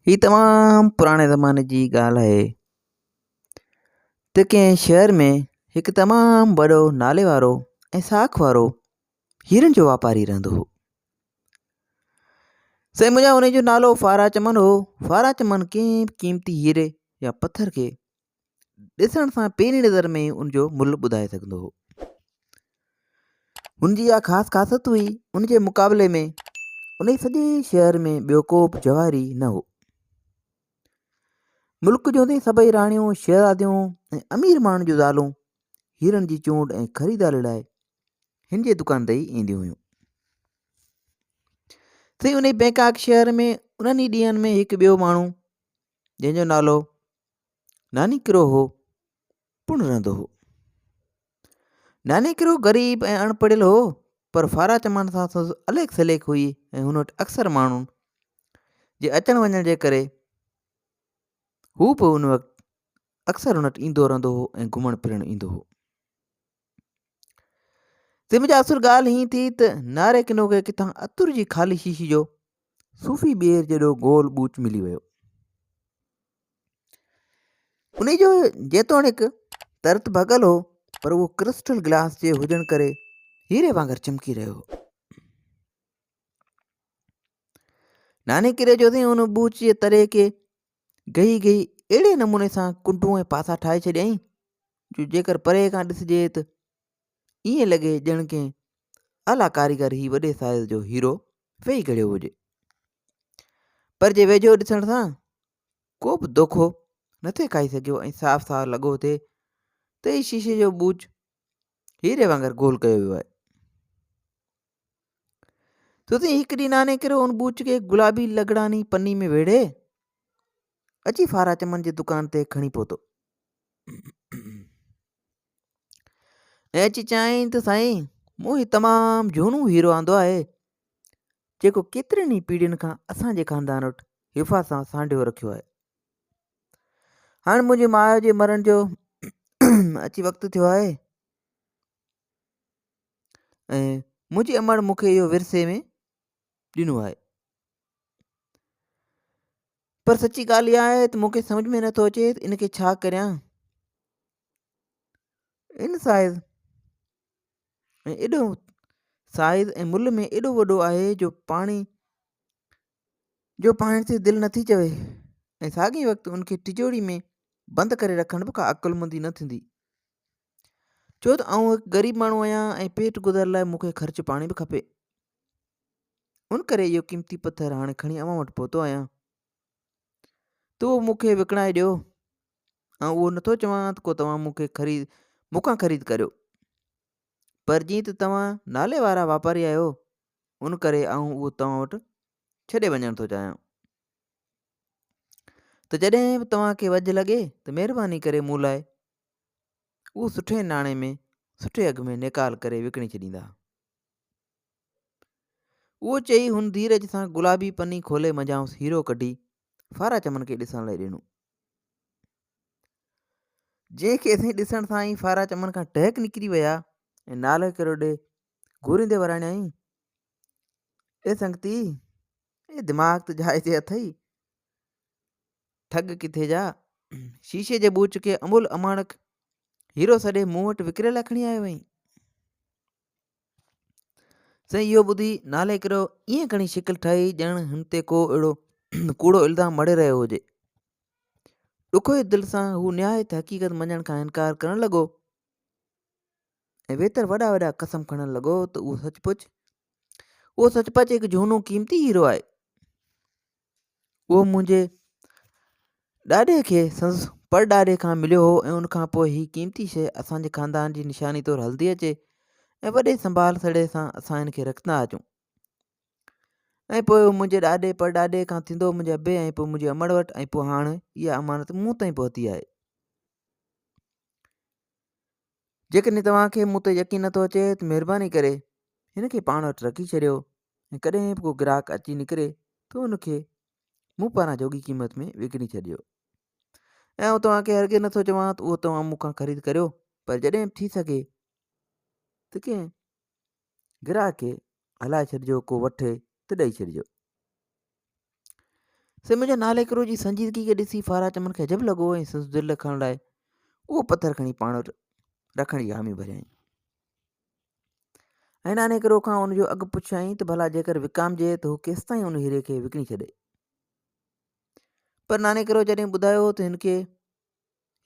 ही तमामु पुराणे ज़माने जी ॻाल्हि आहे त कंहिं शहर में हिकु तमामु वॾो नाले वारो ऐं साख वारो हीरनि जो वापारी रहंदो हो। साईं मुंहिंजा उन जो नालो फारा चमन हो। फारा चमन कंहिं बि क़ीमती हीरे या पथर खे ॾिसण सां पहिरीं नज़र में ई उनजो मुल्ह ॿुधाए सघंदो हो। हुनजी इहा ख़ासि ख़ासियत हुई, उनजे मुक़ाबले में उन सॼे शहर में ॿियो को बि जवाहरी न हो। मुल्क जूं त सभई राणियूं, शहज़ादियूं ऐं अमीर माण्हुनि जूं ज़ालूं हीरनि जी चूंड ऐं ख़रीदारी लाइ हिन जे दुकान ते ई ईंदियूं हुयूं। साईं उन बैंकाक शहर में उन्हनि ई ॾींहंनि में हिकु ॿियो माण्हू जंहिंजो नालो नानी किरो हो, पुण रहंदो हो। नानी किरो ग़रीब ऐं अणपढ़ियल हो, पर फारा चमन सां संदसि अलेख सलेख हुई ऐं हुन वटि अक्सर माण्हुनि जे अचण वञण जे करे हू बि हुन वक़्तु अक्सर हुन वटि ईंदो रहंदो हो ऐं घुमणु फिरणु ईंदो हो। तंहिं मुंहिंजा असुल ॻाल्हि हीअं थी त नारे किनो खे किथां अतुर जी ख़ाली शीशी जो सूफ़ी ॿेर जहिड़ो गोल ॿूच मिली वियो। उन जो जेतोणीकि तरत भॻल हो, पर उहो क्रिस्टल गिलास जे हुजण करे हीरे वांगुरु चमकी रहियो हो। नाने किरे जो अथई उन ॿूच जे तरे खे गही गही अहिड़े नमूने सां कुंडूं ऐं पासा ठाहे छॾियईं जो जेकर परे खां ॾिसिजे त ईअं लॻे ॼण कंहिं आला कारीगर ही वॾे साइज़ जो हीरो वेही घड़ियो हुजे। पर जे वेझो ॾिसण सां को बि दोखो न थे खाई सघियो ऐं साफ़ साफ़ लॻो थिए त ही शीशे जो ॿूच हीरे वांगुरु गोल कयो वियो आहे। छो त हिकु ॾींहुं नाने किरो उन ॿूच खे गुलाबी लॻड़ानी पन्नी में वेड़े अची फारा चमन जी दुकान ते खणी पहुतो ऐं अची चयाईं त साईं मूं ही तमामु झूनो हीरो आंदो आहे जेको केतिरनि ई पीढ़ियुनि खां असांजे ख़ानदान वटि हिफ़ाज़त सां सांढियो रखियो आहे। हाणे मुंहिंजी माउ जे मरण जो अची वक़्तु थियो आहे ऐं मुंहिंजी अमड़ मूंखे इहो विरसे में ॾिनो आहे, पर सची ॻाल्हि इहा आहे त मूंखे सम्झ में नथो अचे त इनखे छा करियां। इन साइज़ ऐं एॾो साइज़ ऐं मुल्ह में एॾो वॾो आहे जो पाणी ते दिलि नथी चवे ऐं साॻी वक़्तु उनखे तिजोरी में बंदि करे रखण बि का अकुलमंदी न थींदी, छो त आउं हिकु ग़रीब माण्हू आहियां ऐं पेट गुज़र लाइ मूंखे ख़र्चु पाणी बि खपे। उन करे इहो क़ीमती पथर हाणे खणी अव्हां वटि पहुतो आहियां त उहो मूंखे विकिणाए ॾियो। ऐं उहो नथो चवां त को तव्हां मूंखां ख़रीद करियो, पर जीअं त तव्हां नाले वारा वापारी आहियो उन करे आउं उहो तव्हां वटि छॾे वञणु थो चाहियां। त जॾहिं बि तव्हांखे वझ लॻे त महिरबानी करे मूं लाइ उहो सुठे नाणे में सुठे अघ में निकाल करे विकिणी छॾींदा। उहो चई हुन धीरज सां गुलाबी पनी खोले मझांसि हीरो कढी फारा चमन खे ॾिसण लाइ ॾिनो, जंहिंखे असीं ॾिसण सां ई फारा चमन खां टहक निकिरी विया ऐं नाले किरो ॾे घूरींदे वराणियईं, ए संगती ए दिमाग़ त जाइ ते अथई, ठग किथे जा शीशे जे ॿूच खे अमूल अमाणक हीरो सॾे मूं वटि विकिरे लाइ खणी आयो आहीं। साईं इहो ॿुधी नाले किरो ईअं खणी शिकिल ठाही ॼण हिन ते को अहिड़ो कूड़ो इल्ज़ाम मड़े रहियो हुजे। ॾुखोई दिलि सां हू निहायत हक़ीक़त मञण खां इनकार करणु लॻो ऐं वेतर वॾा वॾा कसम खणणु लॻो त उहो सचपच हिकु झूनो क़ीमती हीरो आहे। उहो मुंहिंजे ॾाॾे खे संदसि परॾाॾे खां मिलियो हो ऐं उनखां पोइ हीअ क़ीमती शइ असांजे ख़ानदान जी निशानी तौरु हलंदी अचे ऐं वॾे संभाल सड़े सां असां हिनखे रखंदा अचूं ऐं पोइ मुंहिंजे ॾाॾे परॾाॾे खां थींदो मुंहिंजे अबे ऐं पोइ मुंहिंजे अमड़ वटि ऐं पोइ हाणे इहा अमानत मूं ताईं पहुती आहे। जेकॾहिं तव्हांखे मूं ते यकीन नथो अचे त महिरबानी करे हिनखे पाण वटि रखी छॾियो ऐं कॾहिं बि को ग्राहक अची निकिरे त हुनखे मूं पारां जोगी क़ीमत में विकिणी छॾियो। ऐं आउं तव्हांखे हरगिज़ नथो चवां त उहो तव्हां मूंखां ख़रीद करियो, पर जॾहिं बि थी सघे त कंहिं ग्राहक खे हलाए छॾिजो, को वठे त ॾेई छॾिजो। से मुंहिंजे नाले करो जी संजीदगी खे ॾिसी फारा चमन खे अजब लॻो ऐं संदसि दिलि रखण लाइ उहो पथर खणी पाण वटि रखण जी हामी भरियईं। ऐं नाने करो खां उनजो अघु पुछियईं त भला जेकर विकामजे त हू केसि ताईं उन हीरे खे विकिणी छॾे। पर नाने करो जॾहिं ॿुधायो त हिन खे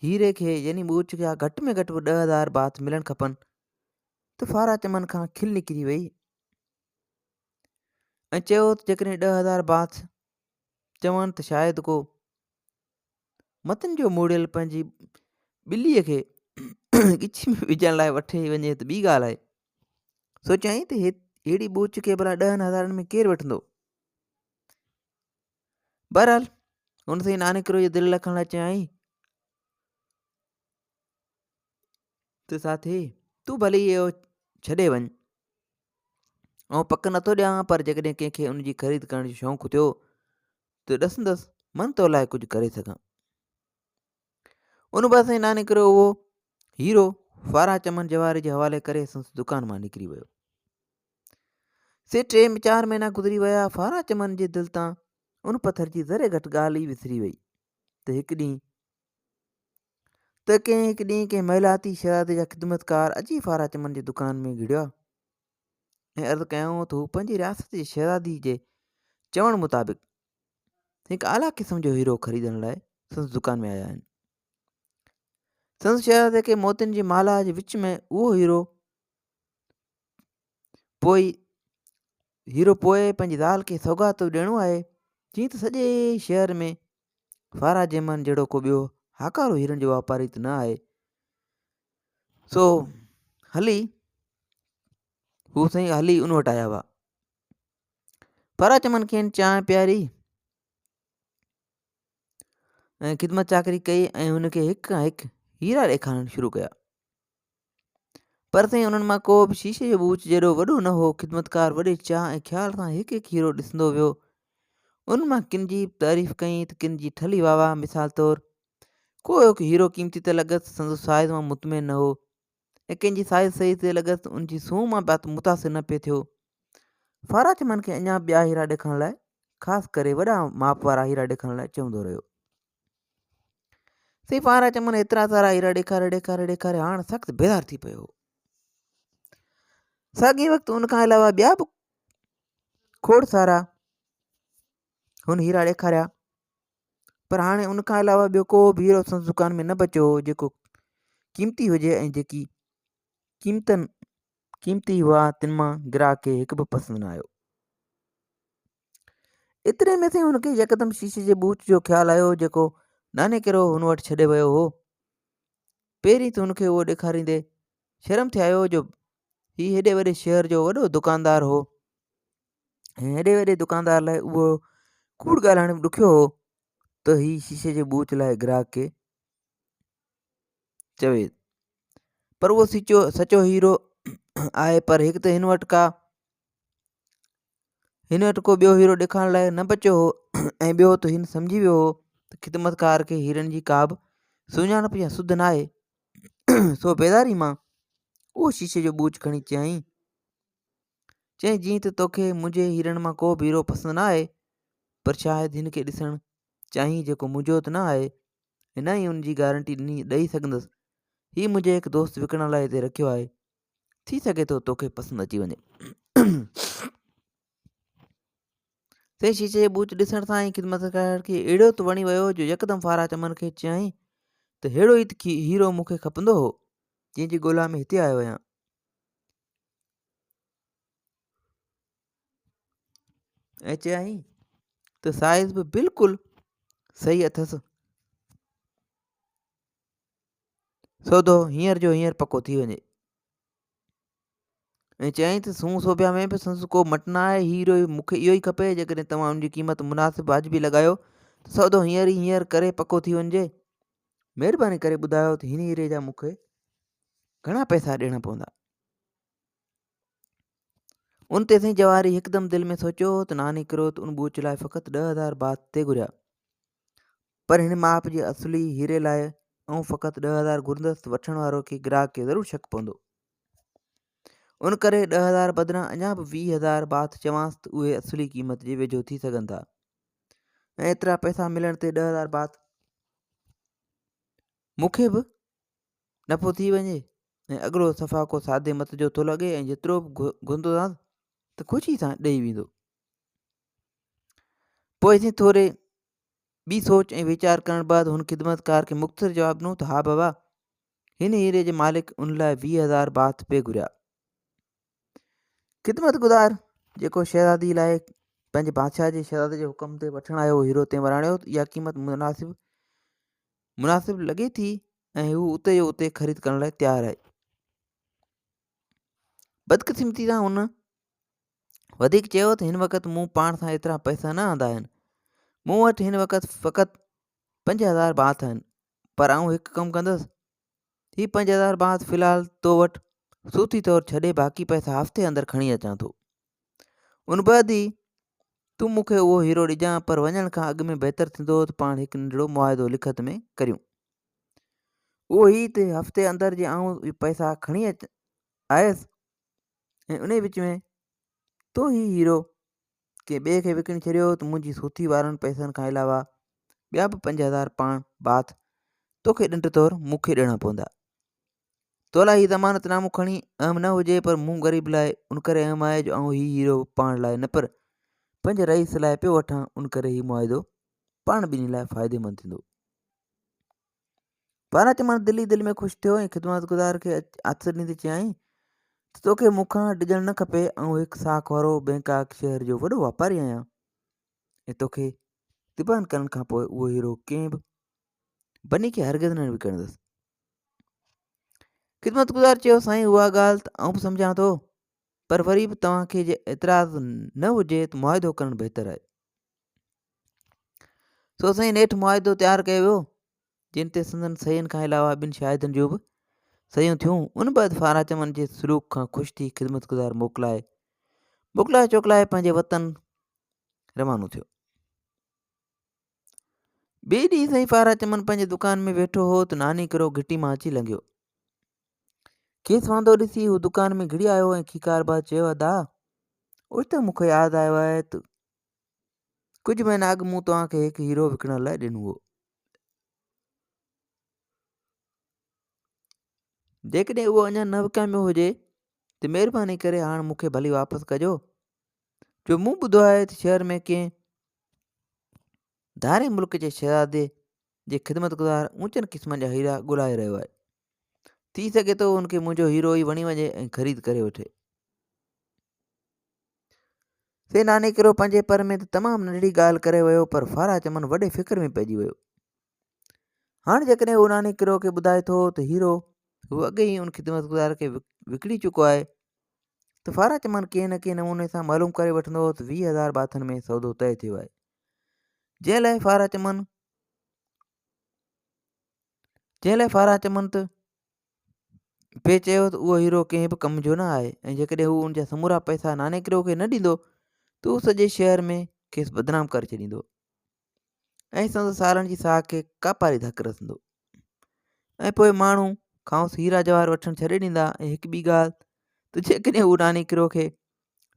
हीरे खे यानी ॿूच खे घटि में घटि 10,000 बाथ मिलणु खपनि त फारा चमन खां खिल निकिरी वई ऐं चयो त जेकॾहिं 10,000 बाथ चवनि त शायदि को मतनि जो मूड़ियल पंहिंजी ॿिलीअ खे गिची में विझण लाइ वठी वञे त ॿी ॻाल्हि आहे। सोचियईं त हेड़ी ॿूच खे भला 10,000 में केरु वठंदो। बहरहाल हुन सां नाने करो जो दिलि रखण लाइ चयईं त साथी तूं भली इहो छॾे वञ ऐं पक नथो ॾियां पर जेकॾहिं कंहिंखे उनजी ख़रीद करण जो शौक़ु थियो त ॾसंदसि मन तो लाइ कुझु करे सघां। उन पासे नाने करो उहो हीरो फारा चमन जवाहर जे हवाले करे संदसि दुकान मां निकिरी वियो। से 3-4 महीना गुज़री विया। फारा चमन जे दिलि तां उन पथर जी ज़रे घटि ॻाल्हि ई विसरी वई त हिकु ॾींहुं कंहिं महिलाती शहज़ादे जा ख़िदमतकार अची फारा चमन जी दुकान में घिड़िया ऐं अर्ज़ु कयूं त हू पंहिंजी रियासत जी शहज़ादी जे चवण मुताबिक़ हिकु आला क़िस्म जो हीरो ख़रीदण लाइ संदसि दुकान में आया आहिनि। संदसि शहज़ादे खे मोतियुनि जी माला जे विच में उहो हीरो पोइ पंहिंजी ज़ाल खे सौगात ॾियणो आहे जीअं त सॼे शहर में फारा चमन जहिड़ो को ॿियो हाकारो हीरनि जो वापारी त न आहे। सो हली उन वटि आया हुआ। फारा चमन खेनि चांहि पियारी ऐं ख़िदमत चाकरी कई ऐं हुनखे हिक खां हिकु हीरा ॾेखारणु शुरू कया। पर साईं उन्हनि मां को बि शीशे जो ॿूच जहिड़ो वॾो न हो। ख़िदमतकार वॾे चाह ऐं ख़्याल सां हिकु हिकु हीरो ॾिसंदो वियो। उन मां किन जी तारीफ़ कई त किन जी ठली वाह। मिसाल तौरु को हीरो क़ीमती ते लॻसि संदसि साइज़ मां मुतमिन न हो ऐं कंहिंजी साइज़ सही ते लॻसि उनजी सूंह मां मुतासिर न पियो थियो। फारा चमन खे अञा ॿिया हीरा ॾेखारण लाइ ख़ासि करे वॾा माप वारा हीरा ॾेखारण लाइ चवंदो रहियो। से फारा चमन एतिरा सारा हीरा ॾेखारे हाणे सख़्तु बेज़ार थी पियो। साॻिए वक़्तु उन खां अलावा ॿिया बि खोड़ सारा हुन हीरा ॾेखारिया पर हाणे उन खां अलावा ॿियो को बि हीरो संदसि दुकान में न बचियो हो जेको क़ीमती हुजे ऐं जेकी क़ीमती हुआ तिन मां ग्राहक खे हिकु बि पसंदि न आयो। एतिरे में साईं हुनखे यकदमि शीशे जे ॿूच जो ख़्यालु आयो जेको नाने करो हुन वटि छॾे वियो हो। पहिरीं त हुनखे उहो ॾेखारींदे शर्म थे आयो जो हीउ हेॾे वॾे शहर जो वॾो दुकानदार हो ऐं हेॾे वॾे दुकानदार लाइ उहो कूड़ ॻाल्हाइण बि ॾुखियो हो त हीउ शीशे जे ॿूच लाइ ग्राहक खे चवे। पर उहो सचो हीरो आहे। पर हिकु त हिन वटि को ॿियो हीरो ॾेखारण लाइ न बचियो हो ऐं ॿियो त हिन सम्झी वियो हो त ख़िदमतकार खे हीरनि जी का बि सुञाणप या सुध न आहे। सो बेज़ारी मां उहो शीशे जो ॿूच खणी चयईं जीअं त तोखे मुंहिंजे हीरनि मां को बि हीरो पसंदि न आहे पर शायदि हिन खे ॾिसणु चाहीं जेको मुंहिंजो त न आहे ऐं न ई हुनजी गारंटी ॾेई सघंदुसि। हीउ मुंहिंजे हिकु दोस्त विकिणण लाइ हिते रखियो आहे। थी सघे थो तोखे पसंदि अची वञे। से शीशे जे ॿूच ॾिसण सां ई ख़िदमतकार खे अहिड़ो त वणी वियो जो यकदमि फारा चमन खे चयईं त अहिड़ो ई त हीरो मूंखे खपंदो हो जंहिंजी ॻोल्हा में हिते आयो आहियां ऐं चयईं त साइज़ बि बिल्कुलु सही अथसि। सौदो हींअर जो हींअर पको थी वञे ऐं चयईं त सूंह सोभिया में बि संदसि को मट न आहे। हीरो मूंखे इहो ई खपे। जेकॾहिं तव्हां उनजी क़ीमत मुनासिबु वाजिबी लॻायो त सौदो हींअर करे पको थी वञिजे। महिरबानी करे ॿुधायो त हिन हीरे जा मूंखे घणा पैसा ॾियणा पवंदा। उन ते साईं जवाहरी हिकदमि दिलि में सोचियो त नाने करो त उन ॿूच लाइ फ़क़ति 10,000 बाथ ते घुरिया पर हिन माप जे असली हीरे लाइ ऐं फ़क़ति 10,000 घुरंदसि त वठण वारो खे ग्राहक खे ज़रूरु शक पवंदो। उन करे 10,000 बदिरां अञा बि 20,000 बाथ चवांसि त उहे असली क़ीमत जे वेझो थी सघनि था। ऐं एतिरा पैसा मिलण ते 10,000 बात मूंखे बि नफ़ो थी वञे ऐं अॻिलो सफ़ा को सादे मत जो थो लॻे ऐं जेतिरो बि घुरंदोसांसि त ख़ुशी सां ॾेई वेंदो। पोइ असीं थोरे ॿी सोच ऐं वीचार करण बाद हुन ख़िदमतकार खे मुख़्तसर जवाबु ॾिनो त हा बाबा, हिन हीरे जे मालिक उन लाइ 20,000 बात पे घुरिया। ख़िदमतगुज़ार जेको शहज़ादी लाइ पंहिंजे बादशाह जे शहज़ादे जे हुकम ते वठणु आयो हीरो ते वराणियो, इहा क़ीमत मुनासिब लॻे थी ऐं हू उते जो उते ख़रीद करण लाइ तयारु आहे। बदकिस्मती सां हुन वधीक चयो त हिन वक़्तु मूं पाण सां एतिरा पैसा न आंदा आहिनि। मूं वटि हिन वक़्तु फ़क़ति 5,000 बात आहिनि, पर आउं हिकु कमु कंदुसि, ही 5,000 बात फ़िलहाल तो वटि सूती तौरु छॾे बाक़ी पैसा हफ़्ते अंदरि खणी अचां थो। उन बैदि ई तूं मूंखे उहो हीरो ॾिजां, पर वञण खां अॻु में बहितर थींदो त पाण हिकु नंढिड़ो मुआइदो लिखत में करियूं। उहो ही त हफ़्ते अंदरि जे आउं पैसा खणी आयसि ऐं उन विच में तो ही हीरो के ॿिए खे विकिणी छॾियो त मुंहिंजी सूती वारनि पैसनि खां अलावा ॿिया बि 5,000 पाण बात तोखे ॾंड तौरु मूंखे ॾियणा पवंदा। तोला ही ज़मानतनामो खणी अहम न हुजे, पर मूं ग़रीब लाइ उन करे अहम आहे जो आउं ही हीरो पाण लाइ न पर पंहिंजे रईस लाइ पियो वठां, उन करे ही मुआइदो पाण ॿिन्ही लाइ फ़ाइदेमंद थींदो। पारां चमन दिली दिलि में ख़ुशि थियो ऐं ख़िदमतगुज़ार खे आथर ॾींदे चयाईं त तोखे मूंखां ॾिजणु न खपे। आउं हिकु साख वारो बैंकाक शहर जो वॾो वापारी आहियां ऐं तोखे तिबान करण खां पोइ उहो हीरो कंहिं बि बनी खे हरगिज़ न विकिणंदुसि। ख़िदमतगुज़ार चयो, साईं उहा ॻाल्हि त आउं बि सम्झां थो, पर वरी बि तव्हांखे जे एतिराज़ न हुजे त मुआइदो करणु बहितर आहे। सो साईं नेठि मुआइदो तयारु कयो वियो, जिन ते संदन सहीअनि खां अलावा ॿिनि शाहिदनि जूं बि सहियूं थियूं। उन बैदि फारा चमन जे सलूक खां ख़ुशि थी ख़िदमतगुज़ार मोकिलाए चोकलाए पंहिंजे वतन रवानो थियो। ॿिए ॾींहुं साईं फारा चमन पंहिंजे दुकान में वेठो हो त नानी किरो घिटी मां अची लंघियो। खेसि वांदो ॾिसी हू दुकान में घिड़ी आयो ऐं खीकार बाद चयो, अदा उहो त मूंखे यादि आयो आहे त कुझु महीना अॻु मूं तव्हांखे हिकु हीरो विकिणण लाइ ॾिनो हो। जेकॾहिं उहो अञा न विकामियो हुजे त महिरबानी करे हाणे मूंखे भली वापसि कजो, जो मूं ॿुधो आहे त शहर में कंहिं धारे मुल्क जे शहज़ादे जे ख़िदमतगुज़ार ऊचनि क़िस्मनि जा हीरा ॻोल्हाए रहियो आहे। थी सघे थो उनखे मुंहिंजो हीरो ई वणी वञे ऐं ख़रीद करे वठे। से नाने किरो पंहिंजे पर में त तमामु नंढड़ी ॻाल्हि करे वियो, पर फारा चमन वॾे फ़िक्र में पइजी वियो। हाणे जेकॾहिं उहो नाने किरो खे ॿुधाए थो त हीरो हू अॻे ई उन ख़िदमतगुज़ार खे विकिणी चुको आहे, त फारा चमन कंहिं न कंहिं नमूने सां मालूम करे वठंदो त 20,000 बाथनि में सौदो तय थियो आहे। जंहिं लाइ फारा चमन त पे चयो त उहो हीरो कंहिं बि कम जो न आहे ऐं जेकॾहिं हू उनजा समूरा पैसा नाने किरो खे न ॾींदो त उहो सॼे शहर में खेसि बदनाम करे छॾींदो ऐं संदसि सालनि जी साह खे कापारी धक रसंदो ऐं पोइ माण्हू खांसि हीरा जवाहर वठणु छॾे ॾींदा। ऐं हिकु ॿी ॻाल्हि त जेकॾहिं हू नाने किरो खे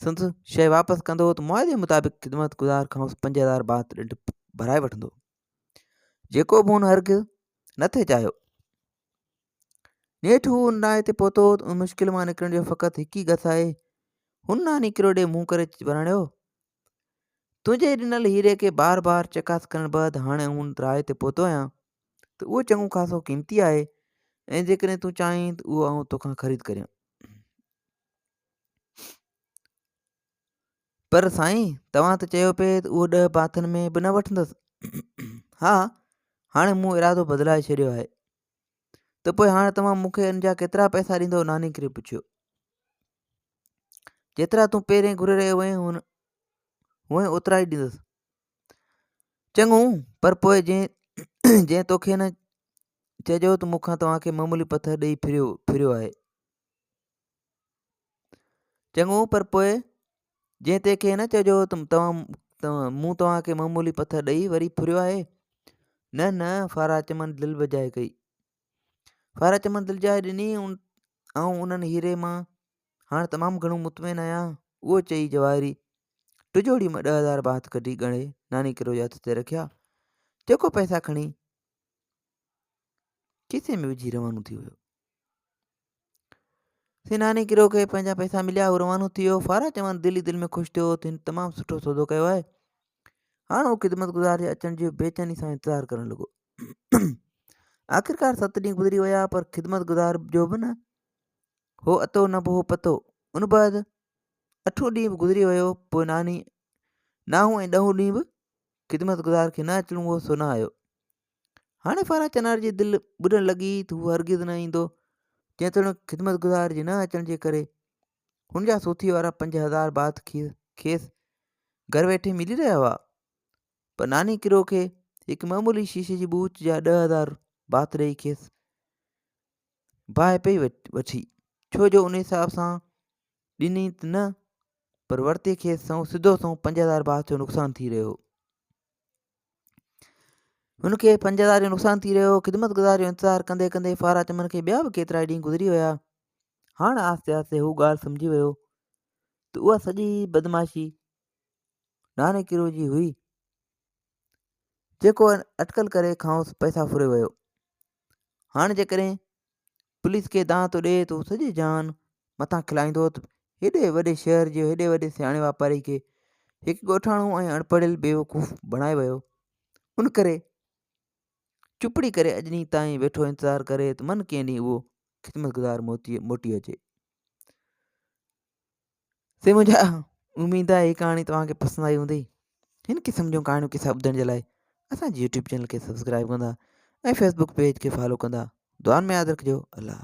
संदसि शइ वापसि कंदो त मुआदे मुताबिक़ ख़िदमतगुज़ार खांसि 5,000 बात ॾंड भराए वठंदो, जेको बि हुन हरगिज़ न थे चाहियो। नेठि हू उन नाए ते पहुतो त उन मुश्किल मां निकिरण जो फ़क़ति हिकु ई गस आहे। हुन नानी किरो ॾे मुंहुं करे वराणियो, तुंहिंजे ॾिनल हीरे खे बार बार चकास करण बैदि हाणे हुन राय ते पहुतो आहियां त उहो चङो ख़ासो क़ीमती आहे ऐं जेकॾहिं तूं चाहीं त उहो आउं तोखां ख़रीद करियां। पर साईं तव्हां त चयो पिए त उहो 10 बाथनि में बि न वठंदसि। हा, हाणे मूं इरादो बदिलाए छॾियो आहे। त पोइ हाणे तव्हां मूंखे इन जा केतिरा पैसा ॾींदो? नानी किरे पुछियो। जेतिरा तूं पहिरें घुरे रहियो हुएं हूअं ओतिरा ई ॾींदुसि। चङो, पर पोइ जंहिं तोखे न चइजो त मूंखां तव्हांखे मामूली पथर ॾेई फिरियो आहे। चङो, पर पोइ जंहिं तंहिंखे न चइजो त मूं तव्हांखे मामूली पथर ॾेई वरी फिरियो आहे। न न, फारा चमन दिलि वॼाए कई। फारा चमन दिलि जाए ॾिनी। ऐं उन्हनि हीरे मां हाणे तमामु घणो मुतमिन आहियां, उहो चई जवाहिरी टिजोड़ी मां 10,000 बाथ कढी ॻणे नानी किरो जे हथ ते रखिया। जेको पैसा खणी खीसे में विझी रवानो थी वियो। से नानी किरो खे पंहिंजा पैसा मिलिया, हू रवानो थी वियो। फारा चवनि दिल ई दिल में ख़ुशि थियो त हिन तमामु सुठो सौदो कयो आहे। हाणे हू ख़िदमतगुज़ार जे अचण जो बेचैनी सां इंतज़ारु करणु लॻो। आख़िरकार 7 ॾींहं गुज़री विया, पर ख़िदमतगुज़ार जो बि न हो अतो न बि हो पतो। उन बैदि 8हों ॾींहुं बि गुज़री वियो। पोइ नानी 9हों ऐं 10हों ॾींहुं बि ख़िदमतगुज़ार खे न अचिणो हो, सो न आयो। हाणे फारा चनार जी दिलि ॿुॾणु लॻी त हू हरगिज़ न ईंदो, जेतोणीकि ख़िदमतगुज़ार जे न अचण जे करे हुनजा सोथी वारा 5,000 बाथ खेसि घर वेठे मिली रहिया हुआ। पर नानी किरो खे हिकु मामूली शीशे जी बूच जा 10,000 बाथ ॾेई खेसि बाहि पई वठी, छो जो उन हिसाब सां ॾिनी त न, पर वरिते खेसि सिधो 5,000 बाथ जो नुक़सानु थी रहियो। हुनखे 5,000 जो नुक़सानु थी रहियो। ख़िदमतगुज़ार जो इंतज़ारु कंदे कंदे फारा चमन खे ॿिया बि केतिरा ॾींहं गुज़री विया। हाणे आस्ते आस्ते हू ॻाल्हि सम्झी वियो त उहा सॼी बदमाशी नानी किरो जी हुई, जेको अटकल करे खांसि पैसा फुरे वियो। हाणे जेकॾहिं पुलिस खे दांह थो ॾिए त सॼी जान मथां खिलाईंदो त हेॾे वॾे शहर जो हेॾे वॾे सियाणे वापारी खे हिकु ॻोठाणो ऐं अणपढ़ियल बेवकूफ़ बणाए वियो। उन करे चुपड़ी करे अॼु ॾींहुं ताईं वेठो इंतज़ारु करे त मन कंहिं ॾींहुं उहो ख़िदमतगुज़ार मोटी अचे। से मुंहिंजा उमेद आहे हीअ कहाणी तव्हांखे पसंदि आई हूंदी। हिन क़िस्म जूं कहाणियूं किसा ॿुधण जे लाइ असांजे यूट्यूब चैनल खे सब्सक्राइब कंदा ऐं फेसबुक पेज खे फॉलो कंदा। दुआनि में यादि रखिजो। अल्लाह।